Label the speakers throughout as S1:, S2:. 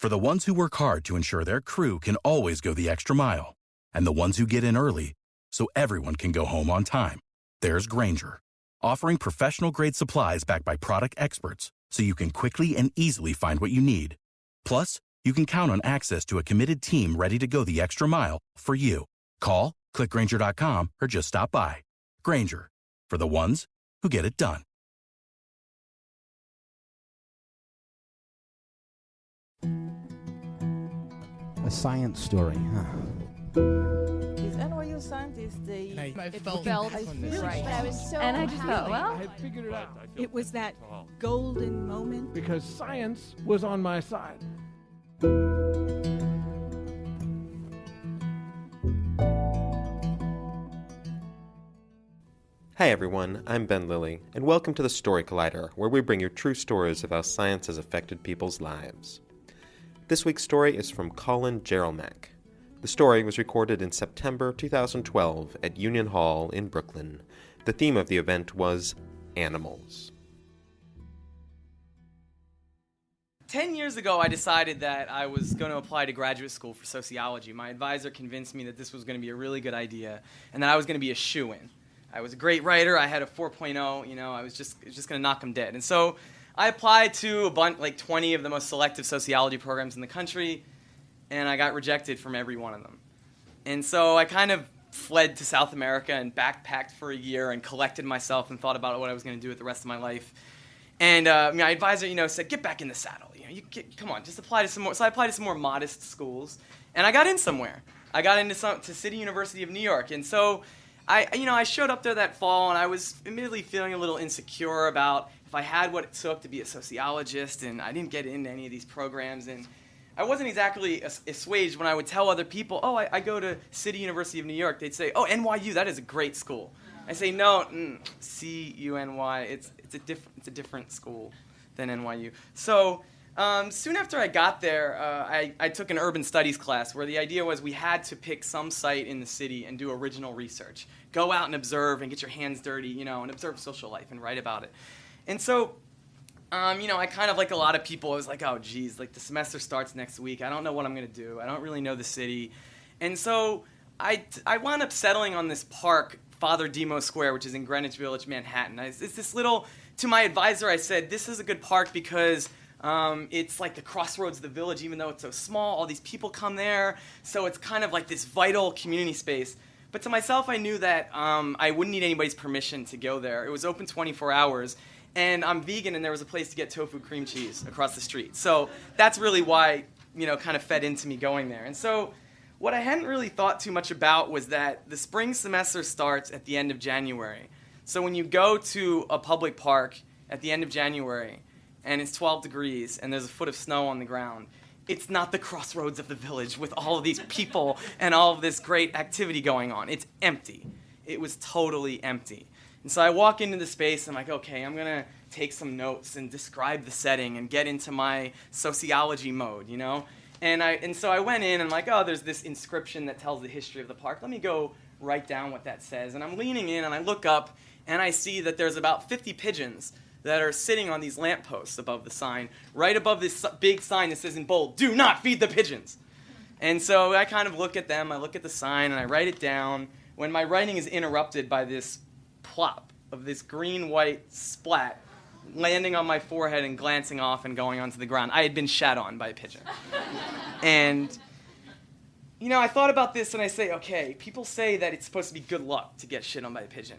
S1: For the ones who work hard to ensure their crew can always go the extra mile, and the ones who get in early so everyone can go home on time, there's Grainger, offering professional-grade supplies backed by product experts so you can quickly and easily find what you need. Plus, you can count on access to a committed team ready to go the extra mile for you. Call, click Grainger.com, or just stop by. Grainger, for the ones who get it done.
S2: A science story, huh?
S3: These NYU scientists,
S4: I felt
S3: really
S4: right.
S3: I was so
S4: And I just thought, well,
S5: I had figured it out
S3: it was that golden moment.
S5: because science was on my side.
S6: Hi everyone, I'm Ben Lilly, and welcome to the Story Collider, where we bring you true stories of how science has affected people's lives. This week's story is from Colin Jerolmack. The story was recorded in September 2012 at Union Hall in Brooklyn. The theme of the event was animals.
S7: 10 years ago, I decided that I was going to apply to graduate school for sociology. My advisor convinced me that this was going to be a really good idea and that I was going to be a shoo-in. I was a great writer. I had a 4.0. I was just going to knock them dead. And so I applied to like 20 of the most selective sociology programs in the country, and I got rejected from every one of them. And so I kind of fled to South America and backpacked for a year and collected myself and thought about what I was going to do with the rest of my life. And my advisor, said, get back in the saddle. Come on, just apply to some more. So I applied to some more modest schools, and I got in somewhere. I got into to City University of New York, and so I showed up there that fall, and I was admittedly feeling a little insecure about if I had what it took to be a sociologist, and I didn't get into any of these programs, and I wasn't exactly assuaged when I would tell other people, oh, I go to City University of New York. They'd say, oh, NYU, that is a great school. I say, no, C-U-N-Y, it's a different school than NYU. So soon after I got there, I took an urban studies class where the idea was we had to pick some site in the city and do original research. Go out and observe and get your hands dirty, and observe social life and write about it. And so, I kind of, like a lot of people, I was like, oh, geez, like the semester starts next week. I don't know what I'm going to do. I don't really know the city. And so I wound up settling on this park, Father Demo Square, which is in Greenwich Village, Manhattan. It's this little, to my advisor, I said, this is a good park because it's like the crossroads of the village, even though it's so small. All these people come there, so it's kind of like this vital community space. But to myself, I knew that I wouldn't need anybody's permission to go there. It was open 24 hours, and I'm vegan, and there was a place to get tofu cream cheese across the street. So that's really why, kind of fed into me going there. And so what I hadn't really thought too much about was that the spring semester starts at the end of January. So when you go to a public park at the end of January, and it's 12 degrees, and there's a foot of snow on the ground, it's not the crossroads of the village with all of these people and all of this great activity going on. It's empty. It was totally empty. And so I walk into the space, and I'm like, okay, I'm going to take some notes and describe the setting and get into my sociology mode, And so I went in, and I'm like, oh, there's this inscription that tells the history of the park. Let me go write down what that says. And I'm leaning in, and I look up, and I see that there's about 50 pigeons that are sitting on these lampposts above the sign, right above this big sign that says in bold, do not feed the pigeons. And so I kind of look at them, I look at the sign, and I write it down, when my writing is interrupted by this plop of this green-white splat landing on my forehead and glancing off and going onto the ground. I had been shat on by a pigeon. And, I thought about this, and I say, okay, people say that it's supposed to be good luck to get shit on by a pigeon.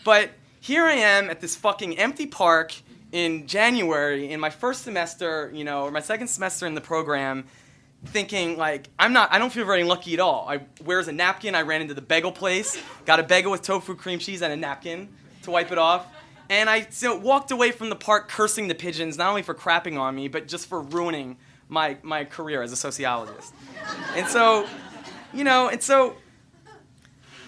S7: But here I am at this fucking empty park in January in my first semester, or my second semester in the program, thinking like, I don't feel very lucky at all. Where's a napkin? I ran into the bagel place, got a bagel with tofu cream cheese and a napkin to wipe it off. And I walked away from the park cursing the pigeons, not only for crapping on me, but just for ruining my career as a sociologist. And so,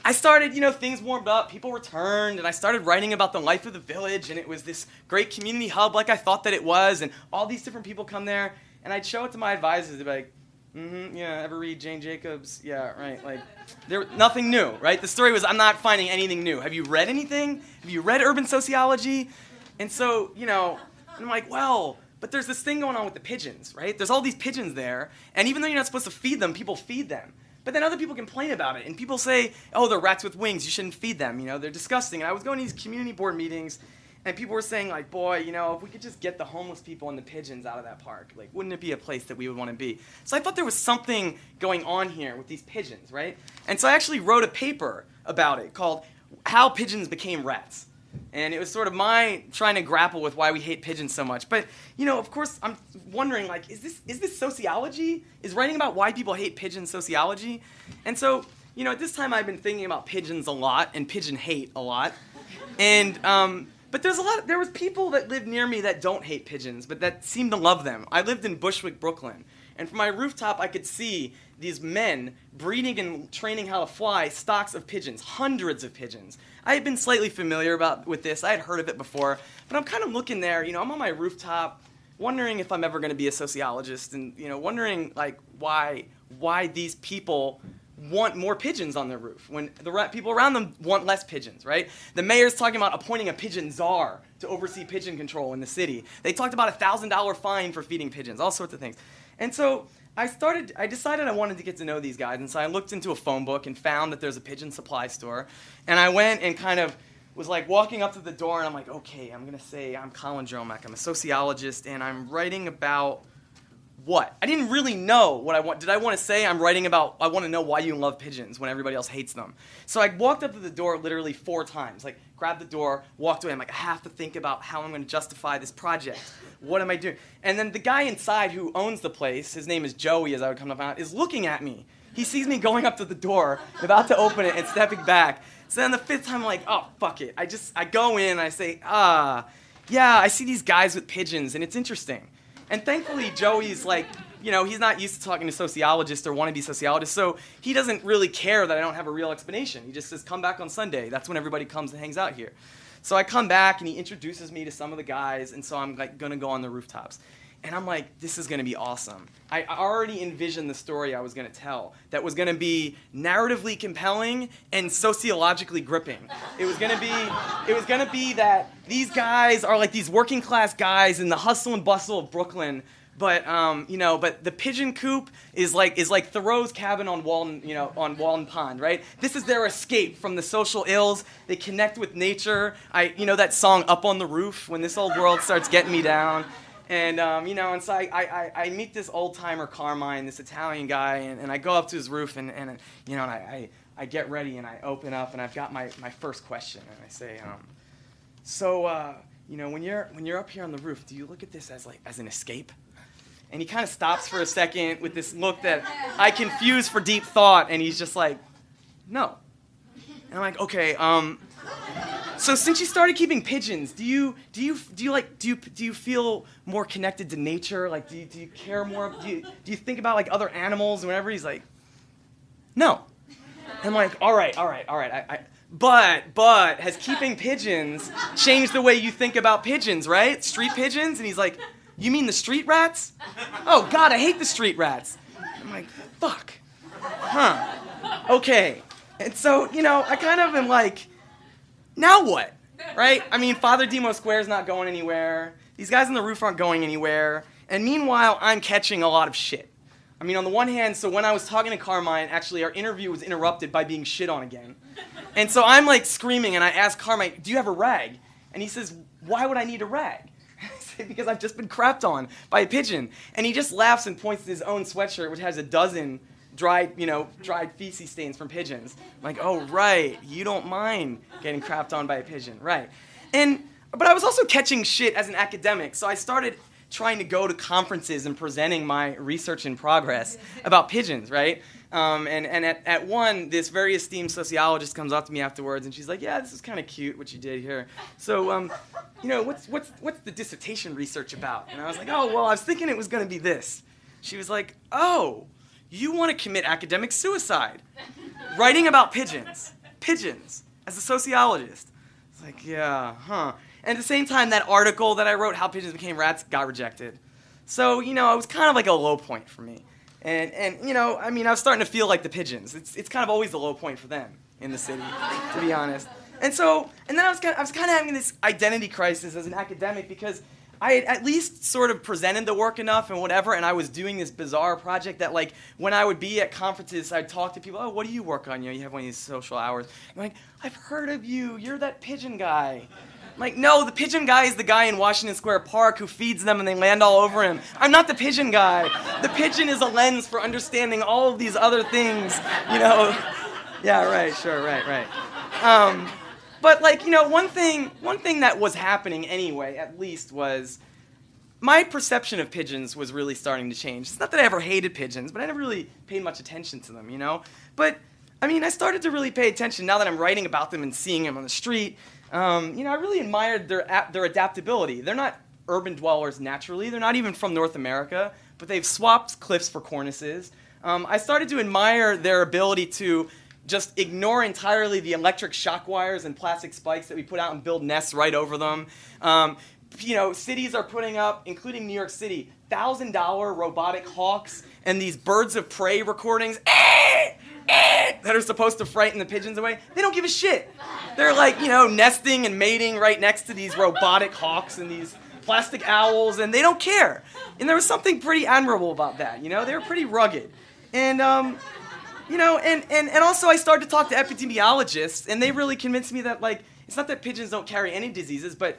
S7: I started, things warmed up, people returned, and I started writing about the life of the village, and it was this great community hub like I thought that it was, and all these different people come there, and I'd show it to my advisors, they'd be like, yeah, ever read Jane Jacobs? Yeah, right, like, nothing new, right? The story was, I'm not finding anything new. Have you read anything? Have you read urban sociology? And so, and I'm like, well, but there's this thing going on with the pigeons, right? There's all these pigeons there, and even though you're not supposed to feed them, people feed them. But then other people complain about it, and people say, oh, they're rats with wings, you shouldn't feed them, they're disgusting. And I was going to these community board meetings, and people were saying, like, boy, if we could just get the homeless people and the pigeons out of that park, like, wouldn't it be a place that we would want to be? So I thought there was something going on here with these pigeons, right? And so I actually wrote a paper about it called How Pigeons Became Rats. And it was sort of my trying to grapple with why we hate pigeons so much. But, of course, I'm wondering, like, is this sociology? Is writing about why people hate pigeons sociology? And so, at this time I've been thinking about pigeons a lot and pigeon hate a lot. And, but there was people that lived near me that don't hate pigeons, but that seem to love them. I lived in Bushwick, Brooklyn. And from my rooftop, I could see these men breeding and training how to fly stocks of pigeons, hundreds of pigeons. I had been slightly familiar with this. I had heard of it before. But I'm kind of looking there. I'm on my rooftop, wondering if I'm ever going to be a sociologist, and wondering like why these people want more pigeons on their roof when the people around them want less pigeons, right? The mayor's talking about appointing a pigeon czar to oversee pigeon control in the city. They talked about a $1,000 fine for feeding pigeons, all sorts of things. And so I decided I wanted to get to know these guys, and so I looked into a phone book and found that there's a pigeon supply store. And I went and kind of was like walking up to the door, and I'm like, okay, I'm going to say I'm Colin Jerolmack. I'm a sociologist, and I'm writing about what? I didn't really know what I want. Did I want to say I'm writing about, I want to know why you love pigeons when everybody else hates them? So I walked up to the door literally 4 times, like grabbed the door, walked away. I'm like, I have to think about how I'm going to justify this project. What am I doing? And then the guy inside who owns the place, his name is Joey, as I would come to find out, is looking at me. He sees me going up to the door, about to open it, and stepping back. So then the 5th time, I'm like, oh, fuck it. I go in, and I say, yeah, I see these guys with pigeons, and it's interesting. And thankfully, Joey's like, he's not used to talking to sociologists or wannabe sociologists, so he doesn't really care that I don't have a real explanation. He just says, come back on Sunday. That's when everybody comes and hangs out here. So I come back, and he introduces me to some of the guys, and so I'm like going to go on the rooftops. And I'm like, this is going to be awesome. I already envisioned the story I was going to tell that was going to be narratively compelling and sociologically gripping. It was going to be that these guys are like these working class guys in the hustle and bustle of Brooklyn, but but the pigeon coop is like Thoreau's cabin on Walden Pond, right? This is their escape from the social ills. They connect with nature. That song Up on the Roof, when this old world starts getting me down. And, and so I meet this old-timer Carmine, this Italian guy, and I go up to his roof, and I get ready, and I open up, and I've got my first question, and I say, when you're up here on the roof, do you look at this as an escape? And he kind of stops for a second with this look that I confuse for deep thought, and he's just like, no. And I'm like, okay, so since you started keeping pigeons, do you feel more connected to nature? Like, do you care more? Do you think about like other animals or whatever? He's like, no. And I'm like, all right. But has keeping pigeons changed the way you think about pigeons, right? Street pigeons? And he's like, you mean the street rats? Oh God, I hate the street rats. I'm like, fuck. Huh. Okay. And so, I kind of am like, now what, right? I mean, Father Demo Square's not going anywhere. These guys on the roof aren't going anywhere. And meanwhile, I'm catching a lot of shit. I mean, on the one hand, so when I was talking to Carmine, actually, our interview was interrupted by being shit on again. And so I'm like screaming, and I ask Carmine, do you have a rag? And he says, why would I need a rag? I say, because I've just been crapped on by a pigeon. And he just laughs and points to his own sweatshirt, which has a dozen dried feces stains from pigeons. I'm like, oh, right, you don't mind getting crapped on by a pigeon, right. But I was also catching shit as an academic, so I started trying to go to conferences and presenting my research in progress about pigeons, right? And at one, this very esteemed sociologist comes up to me afterwards, and she's like, yeah, this is kind of cute what you did here. So, what's the dissertation research about? And I was like, oh, well, I was thinking it was going to be this. She was like, oh, you want to commit academic suicide, writing about pigeons, as a sociologist. It's like, yeah, huh. And at the same time, that article that I wrote, How Pigeons Became Rats, got rejected. So, it was kind of like a low point for me. And I was starting to feel like the pigeons. It's kind of always the low point for them in the city, to be honest. And then I was kind of having this identity crisis as an academic because I had at least sort of presented the work enough and whatever, and I was doing this bizarre project that, like, when I would be at conferences, I'd talk to people, oh, what do you work on? You have one of these social hours. I'm like, I've heard of you. You're that pigeon guy. I'm like, no, the pigeon guy is the guy in Washington Square Park who feeds them and they land all over him. I'm not the pigeon guy. The pigeon is a lens for understanding all of these other things, Yeah, right, sure, right. But, like, one thing that was happening anyway, at least, was my perception of pigeons was really starting to change. It's not that I ever hated pigeons, but I never really paid much attention to them, But, I started to really pay attention now that I'm writing about them and seeing them on the street. I really admired their adaptability. They're not urban dwellers naturally. They're not even from North America, but they've swapped cliffs for cornices. I started to admire their ability to just ignore entirely the electric shock wires and plastic spikes that we put out and build nests right over them. Cities are putting up, including New York City, $1,000 robotic hawks and these birds of prey recordings that are supposed to frighten the pigeons away. They don't give a shit. They're like, nesting and mating right next to these robotic hawks and these plastic owls, and they don't care. And there was something pretty admirable about that, They were pretty rugged. And, and also I started to talk to epidemiologists, and they really convinced me that, like, it's not that pigeons don't carry any diseases, but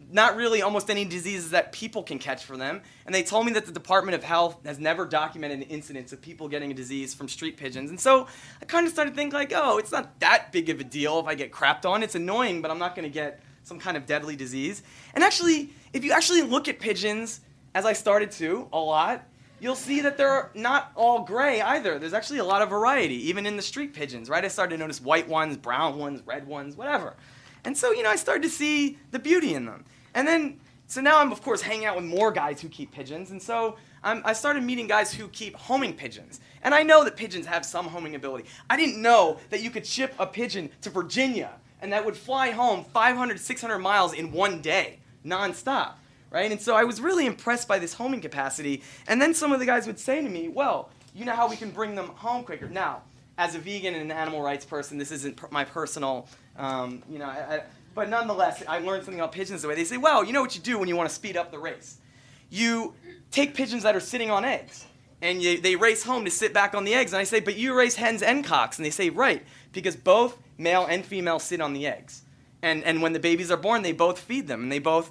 S7: not really almost any diseases that people can catch from them. And they told me that the Department of Health has never documented an incidence of people getting a disease from street pigeons. And so I kind of started thinking, like, oh, it's not that big of a deal if I get crapped on. It's annoying, but I'm not going to get some kind of deadly disease. And actually, if you actually look at pigeons, as I started to a lot, you'll see that they're not all gray either. There's actually a lot of variety, even in the street pigeons, right? I started to notice white ones, brown ones, red ones, whatever. And so, I started to see the beauty in them. And then, so now I'm, of course, hanging out with more guys who keep pigeons. And so I started meeting guys who keep homing pigeons. And I know that pigeons have some homing ability. I didn't know that you could ship a pigeon to Virginia and that would fly home 500, 600 miles in one day, nonstop. Right? And so I was really impressed by this homing capacity. And then some of the guys would say to me, well, you know how we can bring them home quicker. Now, as a vegan and an animal rights person, this isn't my personal, but nonetheless, I learned something about pigeons the way. They say, well, you know what you do when you want to speed up the race? You take pigeons that are sitting on eggs, and they race home to sit back on the eggs. And I say, but you raise hens and cocks. And they say, right, because both male and female sit on the eggs. And when the babies are born, they both feed them, and they both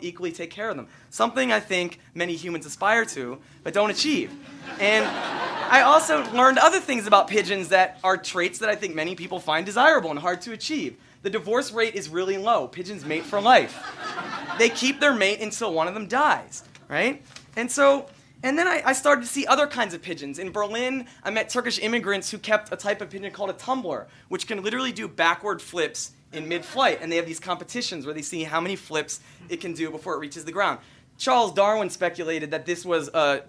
S7: equally take care of them. Something I think many humans aspire to, but don't achieve. And I also learned other things about pigeons that are traits that I think many people find desirable and hard to achieve. The divorce rate is really low. Pigeons mate for life. They keep their mate until one of them dies, right? And then I started to see other kinds of pigeons. In Berlin, I met Turkish immigrants who kept a type of pigeon called a tumbler, which can literally do backward flips in mid-flight. And they have these competitions where they see how many flips it can do before it reaches the ground. Charles Darwin speculated that this was a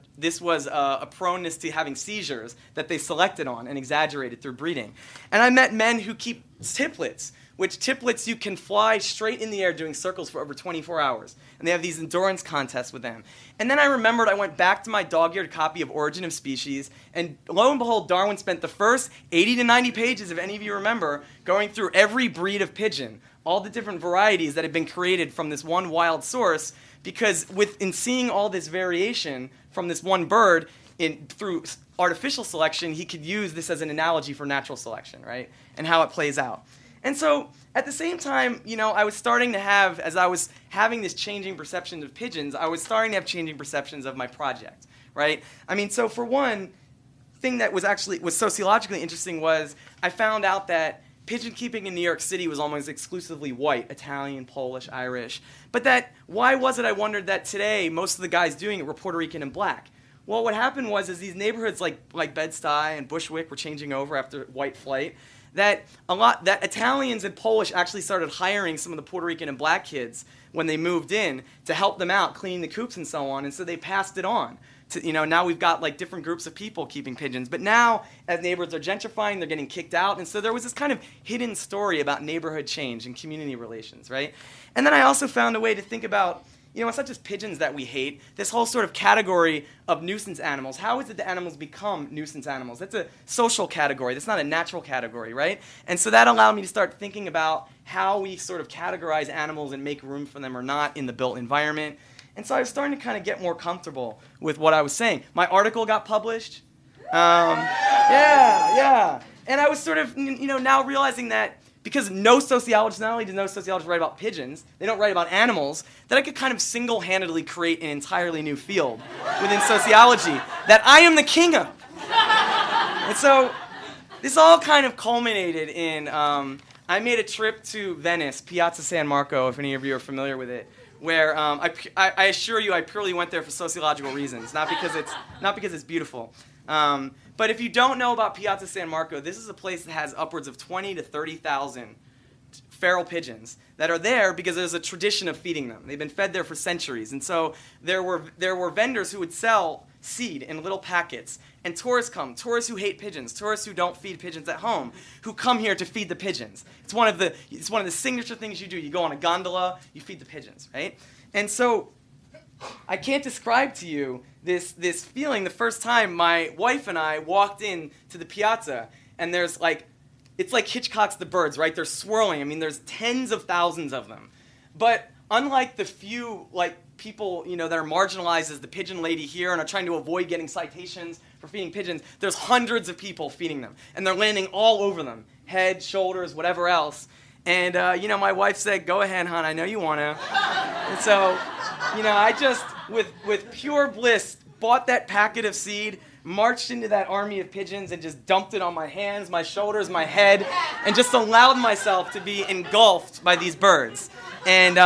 S7: proneness to having seizures that they selected on and exaggerated through breeding. And I met men who keep tiplets, which tiplets you can fly straight in the air doing circles for over 24 hours. And they have these endurance contests with them. And then I remembered I went back to my dog-eared copy of Origin of Species, and lo and behold, Darwin spent the first 80 to 90 pages, if any of you remember, going through every breed of pigeon, all the different varieties that had been created from this one wild source, because in seeing all this variation from this one bird through artificial selection, he could use this as an analogy for natural selection, right? And how it plays out. And so, at the same time, I was starting to have, as I was having this changing perception of pigeons, I was starting to have changing perceptions of my project, right? So for one thing that was sociologically interesting was I found out that pigeon keeping in New York City was almost exclusively white, Italian, Polish, Irish. But why was it, I wondered, that today most of the guys doing it were Puerto Rican and black? Well, what happened was these neighborhoods like Bed-Stuy and Bushwick were changing over after white flight, that Italians and Polish actually started hiring some of the Puerto Rican and black kids when they moved in to help them out, cleaning the coops and so on, and so they passed it on. Now we've got different groups of people keeping pigeons. But now, as neighborhoods are gentrifying, they're getting kicked out. And so there was this kind of hidden story about neighborhood change and community relations, right? And then I also found a way to think about, it's not just pigeons that we hate, this whole sort of category of nuisance animals. How is it that animals become nuisance animals? That's a social category. That's not a natural category, right? And so that allowed me to start thinking about how we sort of categorize animals and make room for them or not in the built environment. And so I was starting to kind of get more comfortable with what I was saying. My article got published. Yeah. And I was sort of, now realizing that because not only do no sociologists write about pigeons, they don't write about animals, that I could kind of single-handedly create an entirely new field within sociology that I am the king of. And so this all kind of culminated in, I made a trip to Venice, Piazza San Marco, if any of you are familiar with it, where I assure you I purely went there for sociological reasons, not because it's beautiful. But if you don't know about Piazza San Marco, this is a place that has upwards of 20 to 30,000 feral pigeons that are there because there's a tradition of feeding them. They've been fed there for centuries. And so there were vendors who would sell seed in little packets. And tourists who hate pigeons, tourists who don't feed pigeons at home, who come here to feed the pigeons. It's one of the signature things you do. You go on a gondola, you feed the pigeons, right? And so I can't describe to you this feeling the first time my wife and I walked in to the piazza, and it's like Hitchcock's The Birds, right? They're swirling. I mean, there's tens of thousands of them. But unlike the few people that are marginalized as the pigeon lady here and are trying to avoid getting citations for feeding pigeons, there's hundreds of people feeding them, and they're landing all over them, head, shoulders, whatever else. And my wife said, "Go ahead, hon. I know you want to." And so, I just, with pure bliss, bought that packet of seed, marched into that army of pigeons, and just dumped it on my hands, my shoulders, my head, and just allowed myself to be engulfed by these birds. And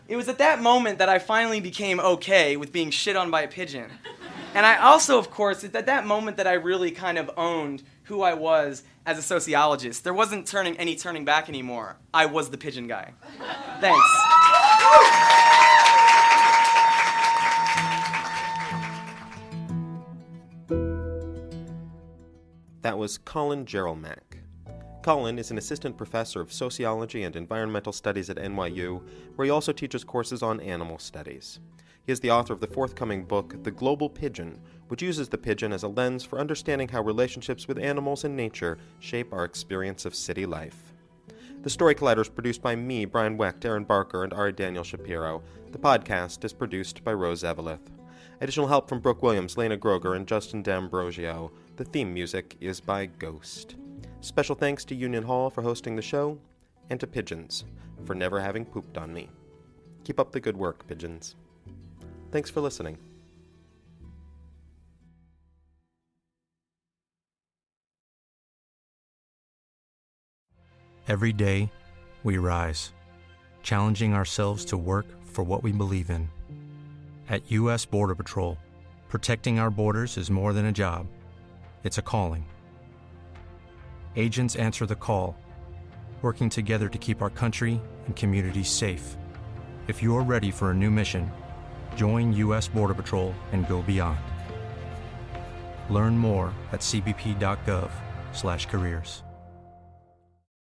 S7: it was at that moment that I finally became okay with being shit on by a pigeon. And I also, of course, it's at that moment that I really kind of owned who I was as a sociologist. There wasn't any turning back anymore. I was the Pigeon Guy. Thanks.
S6: That was Colin Jerolmack. Colin is an assistant professor of sociology and environmental studies at NYU, where he also teaches courses on animal studies. He is the author of the forthcoming book, The Global Pigeon, which uses the pigeon as a lens for understanding how relationships with animals and nature shape our experience of city life. The Story Collider is produced by me, Brian Wecht, Aaron Barker, and Ari Daniel Shapiro. The podcast is produced by Rose Eveleth. Additional help from Brooke Williams, Lena Groger, and Justin D'Ambrosio. The theme music is by Ghost. Special thanks to Union Hall for hosting the show, and to pigeons for never having pooped on me. Keep up the good work, pigeons. Thanks for listening.
S4: Every day, we rise, challenging ourselves to work for what we believe in. At U.S. Border Patrol, protecting our borders is more than a job. It's a calling. Agents answer the call, working together to keep our country and communities safe. If you're ready for a new mission, join U.S. Border Patrol and go beyond. Learn more at cbp.gov/careers.